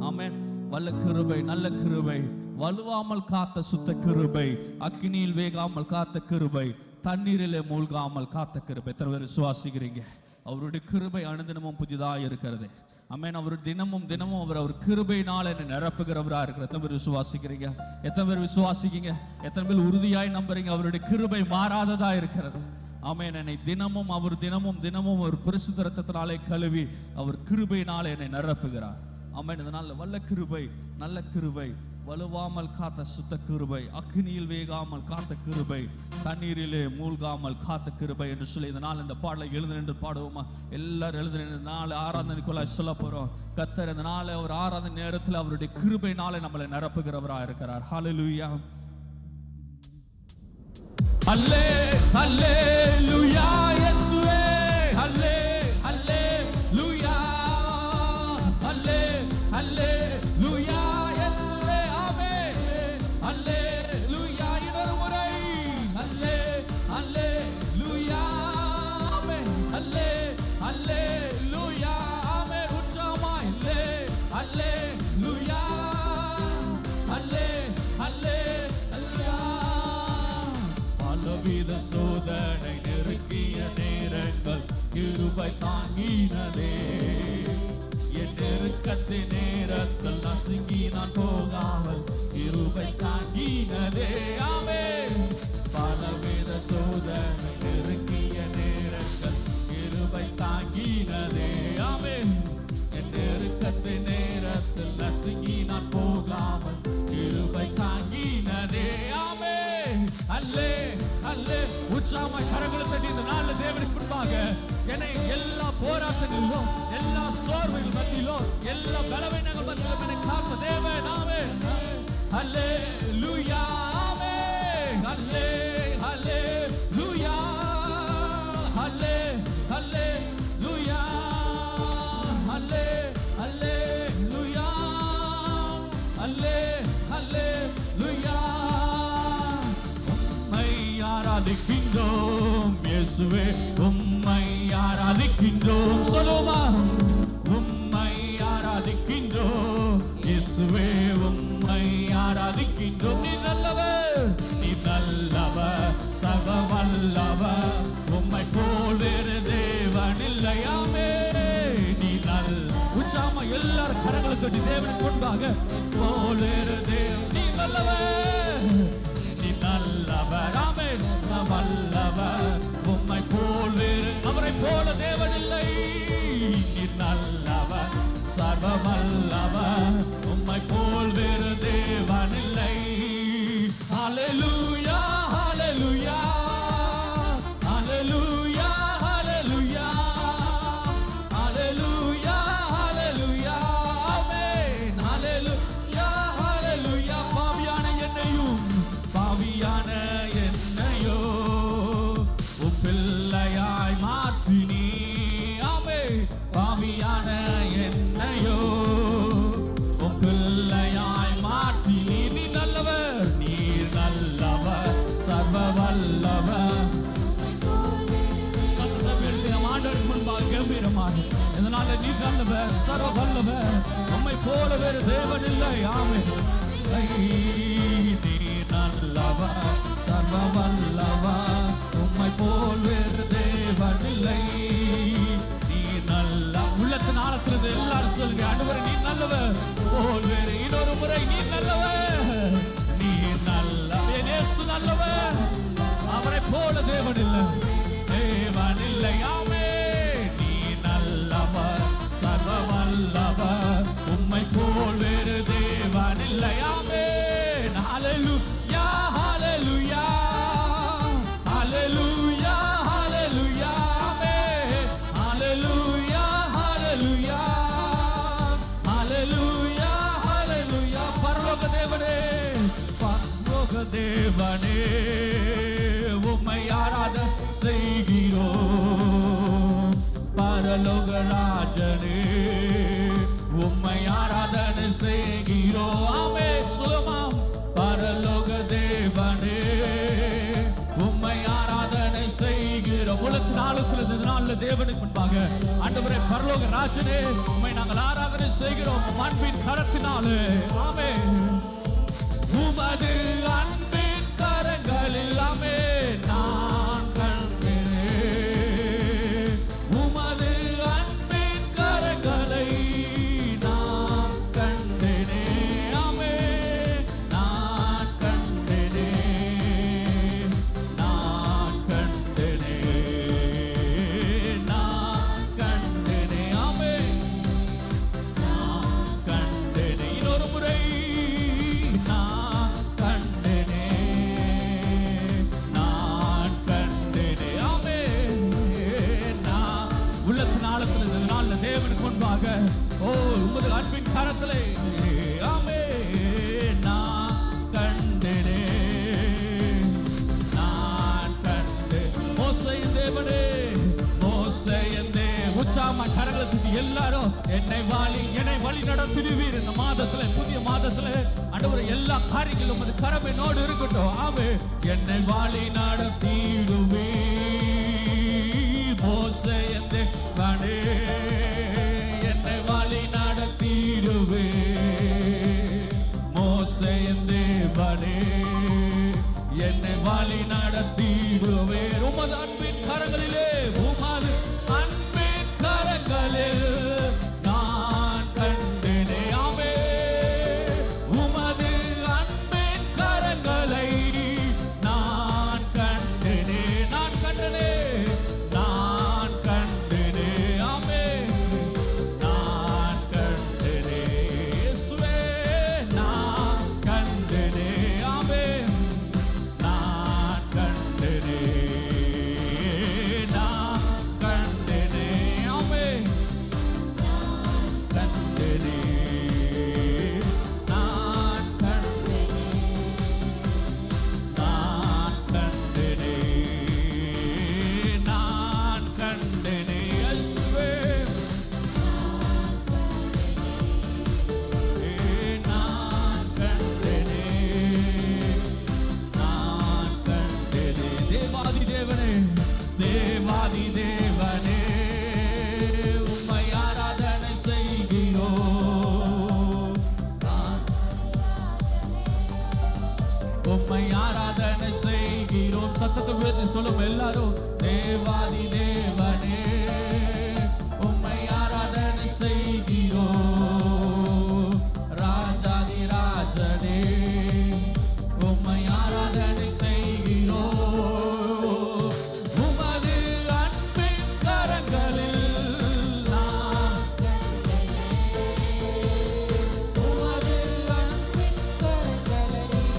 ஆமென். வல்ல கிருபை, நல்ல கிருபை, வலுவாமல் காத்த சுத்த கிருபை, அக்கினியில் வேகாமல் காத்த கிருபை, தண்ணீரிலே மூழ்காமல் காத்த கிருபை. எத்தனை பேர் விசுவாசிக்கிறீங்க? அவருடைய கிருபை அனுதினமும் புதிதாக இருக்கிறது. ஆமென். அவர் தினமும் அவர் கிருபையினால் என்னை நிரப்புகிறவரா இருக்கிற. எத்தனை பேர் விசுவாசிக்கிறீங்க? எத்தனை பேர் விசுவாசிக்கிறீங்க? எத்தனை பேர் உறுதியாய் நம்புறீங்க? அவருடைய கிருபை மாறாததா இருக்கிறது. ஆமென். என்னை தினமும் ஒரு பரிசுத்த இரத்தத்தினாலே கழுவி அவர் கிருபையினால் என்னை நிரப்புகிறார். ஆமென். இதனால வல்ல கிருபை, நல்ல கிருபை, வலுவாமல் காத்த சுத்த கிருபை, அக்னியில் வேகாமல் காத்த கிருபை, தண்ணீரிலே மூழ்காமல் காத்த கிருபை என்று சொல்லி இதனால் இந்த பாடலை எழுந்து நின்று பாடுவோமா? எல்லாரும் எழுந்து நின்று நாள் ஆராதனைக்குள்ள சொல்ல போறோம். கர்த்தர் இந்த நாள் ஒரு ஆராதனை நேரத்தில் அவருடைய கிருபையினாலே நம்மளை நிரப்புகிறவராக இருக்கிறார். ஹல்லேலூயா, ஹல்லே ஹல்லேலூயா, இயேசுவே ஹல்லே ஹல்லேலூயா, ஹல்லே ஹல்லேலூயா, இயேசுவே ஆமென், ஹல்லேலூயா. இன்னொரு முறை ஹல்லே ஹல்லேலூயா, ஆமென், ஹல்லே ஹல்லேலூயா, ஆமென். உற்சாகமாய் ஹல்லே ஹல்லேலூயா, ஹல்லே ஹல்லேலூயா. பலவித சோதனை நெருங்கிய நேரங்கள் கிருபை தாங்கினதே, என் நெருக்கத்தின் நேரத்தில் நசுங்கி நான் போகாமல் கிருபை தாங்கினதே, ஆமென். பலவித சோதனை நெருங்கிய நேரங்கள் கிருபை தாங்கினதே, ஆமென். என் நெருக்கத்தின் நேரத்தில் நசுங்கி நான் போகாமல் கிருபை தாங்கினதே, ஆமென். அல்லே அல்லே. உற்சாகமாய் கரங்களை தட்டி இந்த நாளில் தேவனுக்கு முன்பாக என்னை எல்லா போராட்டங்களிலும், எல்லா சோர்வுகள் மத்தியிலும், எல்லா பலவீனங்கள் மத்தியிலும் என்னை காத்த தேவன், ஆமென். ஹல்லேலூயா, ஆமென். ஹல்லே ஹல்லேலூயா, ஹல்லே ஹல்லேலூயா, ஹல்லே ஹல்லேலூயா, ஹல்லே ஹல்லேலூயா. உம்மை ஆராதிக்கின்றோம் இயேசுவே, உம்மை ஆராதிக்கின்றோம். சொல்லுமா? உம்மை ஆராதிக்கின்றோம் இயேசுவே, உம்மை ஆராதிக்கின்றோம். நீ நல்லவர், நீ நல்லவர், சர்வ வல்லவர், உம்மை போல் வேறு தேவன் இல்லையாமே. நீ நல்ல உற்சாகமா எல்லாரும் கரங்களை தட்டி தேவனுக்கு முன்பாக போல் வேறு தேவன். நீ நல்லவர், நீ நல்லவர், ஆமென், வல்லவர், உம்மை போல் வேறு அவரை போல தேவன் இல்லை. நீ நல்லவர், சர்வ வல்லவர், உம்மை போல் வேறு தேவன் இல்லை. ஹல்லேலூயா, ஹல்லேலூயா, ஹல்லேலூயா, ஹல்லேலூயா, ஹல்லேலூயா, ஹல்லேலூயா, ஆமென். ஹல்லேலூயா, ஹல்லேலூயா. பாவியான என்னையோ உம் பிள்ளையாய் மாற்றினீ, ஆமென். பாவியான என்னையோ உம் பிள்ளையாய் மாற்றினீ. நீ நல்லவர், நீர் நல்லவர், சர்வ வல்லவர். ஆண்டவருக்கு முன்பாக கம்பீரமாக இதனால நீ நல்லவர், சர்வ வல்லவர், உம்மை போல வேறு தேவன் இல்லை, ஆமென். நீ நல்லவர், சர்வ வல்லவர், உம்மை போல் வேறு தேவன் இல்லை. நீ நல்ல உள்ளத்தின் ஆழத்திலிருந்து எல்லாரும் சொல்லுங்க, ஆண்டவரே நீ நல்லவர் போல் வேறு. இன்னொரு முறை நீ நல்லவர், நீ நல்லவர், இயேசு நல்லவர், அவரை போல தேவன் இல்லை, தேவன் இல்லை, ஆமென். நீ நல்லவர், சர்வ வல்லவர், உம்மை போல் வேறு தேவன் இல்லை, ஆமென். ஹல்லேலூயா, ஹல்லேலூயா, ஹல்லேலூயா, ஹல்லேலூயா, ஆமென். ஹல்லேலூயா, ஹல்லேலூயா, ஹல்லேலூயா, ஹல்லேலூயா. பரலோக தேவனே, பரலோக தேவனே, உம்மை ஆராதனை செய்கிறோம். பரலோக ராஜனே, உம்மை ஆராதனை செய்கிறோம், ஆமென். சொல்லுமா? பரலோக தேவனே, உம்மை ஆராதனை செய்கிறோம். உலகத்தின் ஆழத்தில் நாள்ல தேவனுக்கு முன்பாக ஆண்டவரே பரலோக ராஜனே உம்மை நாங்கள் ஆராதனை செய்கிறோம் அன்பின் கரத்தினாலே. ஆமென். உமது அன்பின் கரங்களில் ஆமென் நான் கண்டேன். உமது அன்பின் கரங்களை நான் கண்டேனே. ஆமென். நான் கண்டேனே. நான் கண்டேனே. நான் கண்டேனே. ஆமென். நான் கண்டேனே. இன்னொரு முறை நான் கண்டேனே. நான் கண்டேனே. ஆமென். நான் உள்ளத்தின் ஆழத்தில் இந்த நாள்ல தேவனுக்கு முன்பாக உமது அன்பின் கரத்திலே ஆமென் நான் கண்டேனே. நான் கண்டே மோசேயின் தேவனே மோசேயின் உற்சாகமா கரங்களை தூக்கி எல்லாரும் என்னை வழி நடத்திடுவீர். இந்த மாதத்துல புதிய மாதத்துல ஆண்டவரே எல்லா காரியங்களும் உமது கரம் என்னோடு இருக்கட்டும். ஆமென். என்னை வழி நடத்திடுவீர் மோசேயின் தேவனே என்னை வழி நடத்திடுவீர் மோசேயின் தேவனே என்னை வழி நடத்திடுவீர். உமது அன்பின் கரங்களிலே உமது அன்பின் கரங்களில் நான் கண்டேனே. ஆமென். உமது அன்பின் கரங்களை நான் கண்டேனே. நான் கண்டேனே. நான் கண்டேனே. ஆமென். நான் கண்டேனே. இயேசுவே நான் கண்டேனே. ஆமென். நான் கண்டேனே. நான் கண்டேனே. ஆமென். கண்டேனே. நான் கண்டேனே. நான் கண்டேனே. நான் கண்டேனே. இயேசுவே நான் கண்டேனே. நான் கண்டேனே. தேவாதி தேவனே தேவாதி தேவனே உம்மை ஆராதனை செய்கிறோம். உம்மை ஆராதனை செய்கிறோம். சத்தத்தை உயர்த்தி சொல்லும் எல்லாரும் தேவாதி தேவனே உம்மை ஆராதனை செய்கிறோம். ராஜாதி ராஜனே உம்மை ஆராதனை செய்கிறோம். உமது அன்பின் கரங்களில் நான் உமது அன்பின் கரங்களில்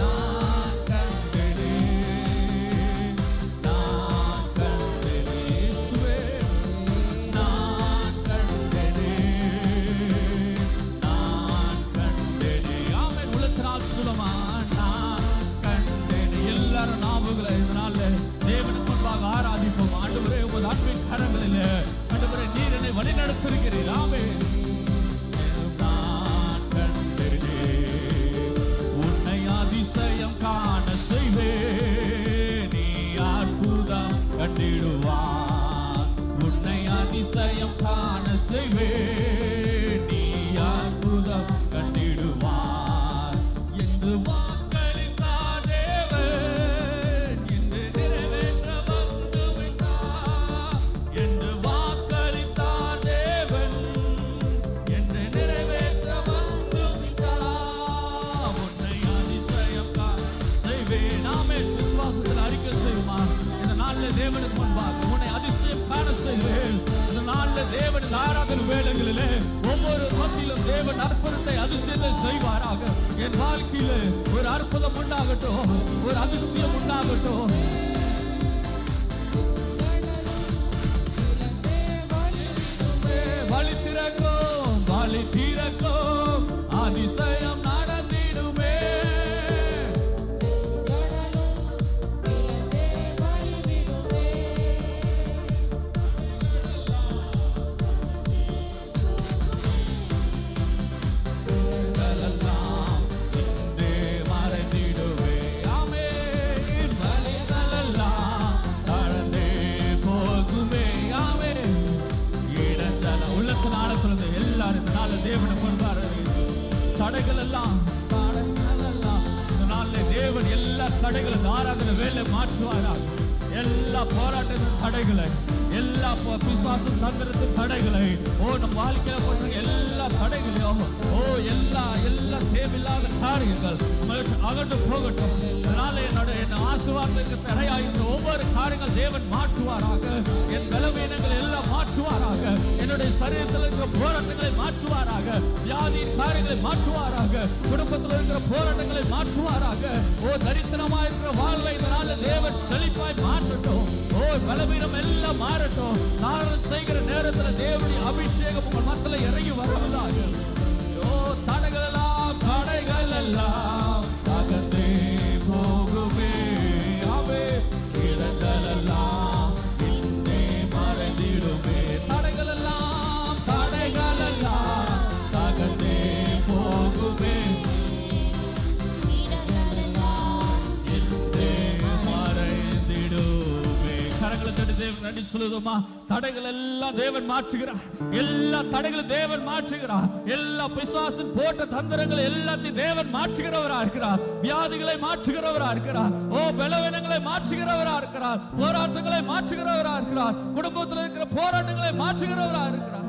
நான் கண்டேனே. நான் கண்டேனே. இயேசுவே நான் கண்டேனே. நான் கண்டேனே. ஆமென். உள்ளத்தினால் சுலமா நான் கண்டேனே. எல்லாரும் நாவுகளை இதனால தேவனுக்கு முன்பாக ஆராதிப்போம். ஆண்டவரே உமது அன்பின் கரங்களிலே ஆண்டவரே நீர் என்னை வழி நடத்திருக்கிறீர். ஆமென். நான் கண்டேனே. உன்னை அதிசயம் காண செய்வேன். நீ அற்புதம் கண்டிடுவார். உன்னை அதிசயம் காண செய்வேன். நீ அற்புதம் கண்டிடுவார். என்று வாக்களித்தார் தேவன் என்று நிறைவேற்ற வந்துவிட்டார். என்று வாக்களித்தார் தேவன் என்று நிறைவேற்ற வந்துவிட்டார். உன்னை அதிசயம் காண செய்வேன். ஆமென். விசுவாசத்தில் அறிக்கை செய்யுமா இந்த நாள்ல தேவனுக்கு முன்பாக உன்னை அதிசயம் காண செய்வேன். இந்த நாள்ல தேவன் ஆராதனை வேளைகளிலே ஒவ்வொரு மத்தியிலும் தேவன் அற்புதத்தை அதிசயத்தை செய்வாராக. என் வாழ்க்கையில ஒரு அற்புதம் உண்டாகட்டும். ஒரு அதிசயம் உண்டாகட்டும். வழி திறக்கும் வழி திறக்கும் அதிசயம் நடந்திடுமே. மறைந்திடுவே. ஆமென். தடைகள் எல்லாம் இந்த நாளிலே தேவன் எல்லா தடைகளும் ஆராதனை வேலை மாற்றுவாரா. எல்லா போராட்டத்தின் தடைகளை, எல்லா பிசாசு தந்திரத்தின் தடைகளை, நம்ம வாழ்க்கையில போன்ற எல்லா தடைகளையும் எல்லா தேவையில்லாத காரியங்கள் அகன்று போகட்டும். இதனால என்னை ஆசீர்வாதத்துக்கு தடையாயிருந்த ஒவ்வொரு காரியங்கள் தேவன் மாற்றுவாராக. என் பலவீனங்களை எல்லாம் மாற்றுவாராக. என்னுடைய சரீரத்தில் இருக்கிற போராட்டங்களை மாற்றுவாராக. வியாதியின் காரியங்களை மாற்றுவாராக. குடும்பத்தில் இருக்கிற போராட்டங்களை மாற்றுவாராக. தரித்திரமா இருக்கிற வாழ்வை இதனால தேவன் செழிப்பாய் மாற்றட்டும். பலவீனம் எல்லாம் மாறட்டும். நான் செய்கிற நேரத்தில் தேவனுடைய அபிஷேகம் உங்கள் மத்தியில் இறங்கி வருவதாக. தடைகள் எல்லாம் தகர்ந்தே போகுமே. அவே இடங்கள் எல்லாம் இன்னே மறைந்திடுமே. தடைகள் எல்லாம் தகர்ந்தே போகுமே. நன்றி சொல்லுமா. தடைகள் எல்லாம் தேவன் மாற்றுகிறார். எல்லா தடைகளும் தேவன் மாற்றுகிறார். எல்லா பிசாசின் போட்ட தந்திரங்களை எல்லாத்தையும் தேவன் மாற்றுகிறவரா இருக்கிறார். வியாதிகளை மாற்றுகிறவரா இருக்கிறார். பலவீனங்களை மாற்றுகிறவரா இருக்கிறார். போராட்டங்களை மாற்றுகிறவரா இருக்கிறார். குடும்பத்தில் இருக்கிற போராட்டங்களை மாற்றுகிறவரா இருக்கிறார்.